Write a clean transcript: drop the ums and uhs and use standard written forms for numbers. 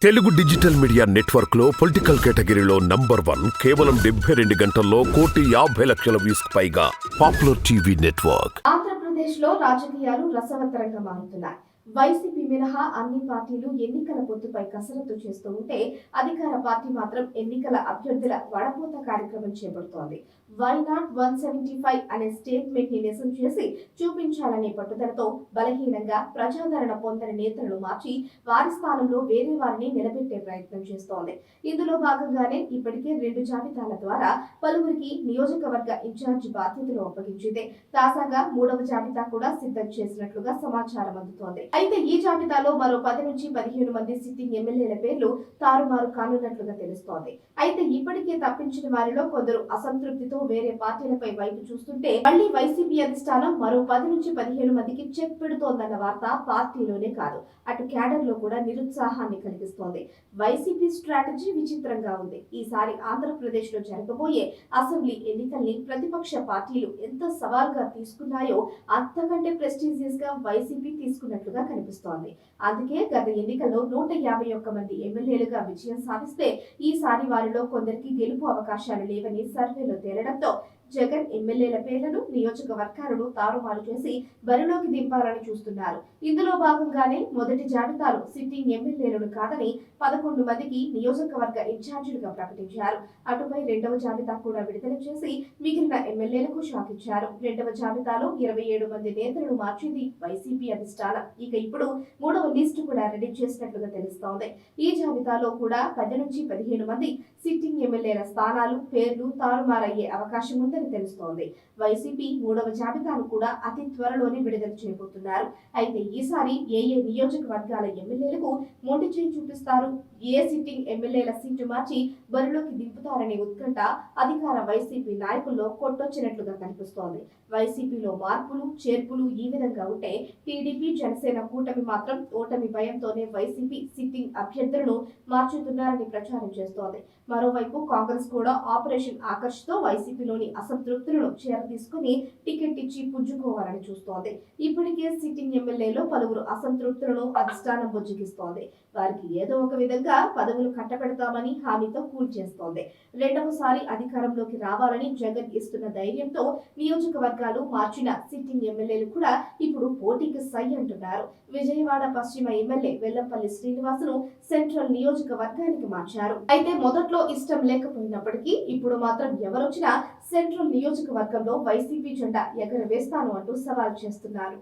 Telugu digital media network లో political కేటగిరీలో number 1 కేవలం 72 గంటల్లో 1,50,00,000 వ్యూస్ పైగా పాపులర్ టీవీ నెట్వర్క్. ఆంధ్రప్రదేశ్ లో రాజకీయాలు రసవత్తరంగా మారుతున్నాయి. వైసీపీ మినహా అన్ని పార్టీలు ఎన్నికల పొత్తుపై కసరత్తు చేస్తూ ఉంటే అధికార పార్టీ మాత్రం ఎన్నికల అభ్యర్థుల వడపోత కార్యక్రమం చేపడుతోంది. వై నాట్ 175 అనే స్టేట్మెంట్ ని నిజం చేసి చూపించాలనే పట్టుదలతో బలహీనంగా ప్రజాదరణ పొందని నేతలను మార్చి వారి స్థానంలో వేరే వారిని నిలబెట్టే ప్రయత్నం చేస్తోంది. ఇందులో భాగంగానే ఇప్పటికే 2 జాబితాల ద్వారా పలువురికి నియోజకవర్గ ఇన్ఛార్జి బాధ్యతలు అప్పగించింది. తాజాగా 3వ జాబితా కూడా సిద్ధం చేసినట్లుగా సమాచారం అందుతోంది. అయితే ఈ జాబితాలో మరో 10 నుంచి 15 మంది సిట్టింగ్ ఎమ్మెల్యేల పేర్లు తారుమారు కానున్నట్లుగా తెలుస్తోంది. అయితే ఇప్పటికే తప్పించిన వారిలో కొందరు అసంతృప్తితో వేరే పార్టీలపై వైపు చూస్తుంటే మళ్లీ వైసీపీ అధిష్టానం మరో 10 నుంచి 15 మందికి చెక్ పెడుతోందన్న వార్త పార్టీలోనే కాదు, అటు క్యాడర్ లో కూడా నిరుత్సాహాన్ని కలిగిస్తోంది. వైసీపీ స్ట్రాటజీ విచిత్రంగా ఉంది. ఈసారి ఆంధ్రప్రదేశ్ లో జరగబోయే అసెంబ్లీ ఎన్నికల్ని ప్రతిపక్ష పార్టీలు ఎంత సవాల్గా తీసుకున్నాయో అంతకంటే ప్రెస్టీజియస్ గా వైసీపీ తీసుకున్నట్లుగా కనిపిస్తోంది. అందుకే గత ఎన్నికల్లో 151 మంది ఎమ్మెల్యేలుగా విజయం సాధిస్తే ఈసారి వారిలో కొందరికి గెలుపు అవకాశాలు లేవని సర్వేలో తేలడంతో జగన్ ఎమ్మెల్యేల పేర్లను, నియోజకవర్గాలను తారుమారు చేసి బరిలోకి దింపాలని చూస్తున్నారు. ఇందులో భాగంగానే మొదటి జాబితాలో సిట్టింగ్ ఎమ్మెల్యేలను కాదని 11 మందికి నియోజకవర్గ ఇన్ఛార్జీలుగా ప్రకటించారు. అటుపై 2వ జాబితా కూడా విడుదల చేసి మిగిలిన ఎమ్మెల్యేలకు షాక్ ఇచ్చారు. 2వ జాబితాలో 27 మంది నేతలను మార్చింది వైసీపీ అధిష్టానం. ఇక ఇప్పుడు 3వ లిస్టు కూడా రెడీ చేసినట్లుగా తెలుస్తోంది. ఈ జాబితాలో కూడా 10 నుంచి 15 మంది సిట్టింగ్ ఎమ్మెల్యేల స్థానాలు, పేర్లు తారుమారయ్యే అవకాశం ఉందని తెలుస్తోంది. వైసీపీ 3వ జాబితాను కూడా అతి త్వరలోనే విడుదల చేయబోతున్నారు. అయితే ఈసారి ఏ నియోజకవర్గాల ఎమ్మెల్యేలకు మొండి చేయి చూపిస్తారు, ఏ సిట్టింగ్ ఎమ్మెల్యేల సీటు మార్చి బరిలోకి దింపుతారనే ఉత్కంఠ అధికార వైసీపీ నాయకుల్లో కొట్టొచ్చినట్లుగా కనిపిస్తోంది. వైసీపీలో మార్పులు చేర్పులు ఈ విధంగా ఉంటే టీడీపీ జనసేన కూటమి మాత్రం ఓటమి భయంతోనే వైసీపీ సిట్టింగ్ అభ్యర్థులను మార్చుతున్నారని ప్రచారం చేస్తోంది. మరోవైపు కాంగ్రెస్ కూడా ఆపరేషన్ ఆకర్ష్ తో వైసీపీలోని అసంతృప్తులను చేరదీసుకుని టికెట్ ఇచ్చి పుంజుకోవాలని చూస్తోంది. ఇప్పటికే సిట్టింగ్ ఎమ్మెల్యేలో పలువురు అసంతృప్తులను అధిష్టానం బుజ్జగిస్తోంది. వారికి ఏదో ఒక విధంగా పదవులు కట్టబెడతామని హామీతో కూల్చేస్తోంది. 2వసారి అధికారంలోకి రావాలని జగన్ ఇస్తున్న ధైర్యంతో నియోజకవర్గాలు మార్చిన సిట్టింగ్ ఎమ్మెల్యేలు కూడా ఇప్పుడు పోటీకి సై అంటున్నారు. విజయవాడ పశ్చిమ ఎమ్మెల్యే వెల్లంపల్లి శ్రీనివాసును సెంట్రల్ నియోజకవర్గానికి మార్చారు. అయితే మొదట్లో ఇష్టం లేకపోయినప్పటికీ ఇప్పుడు మాత్రం ఎవరొచ్చినా సెంట్రల్ నియోజకవర్గంలో వైసీపీ జెండా ఎగరవేస్తాను అంటూ సవాల్ చేస్తున్నారు.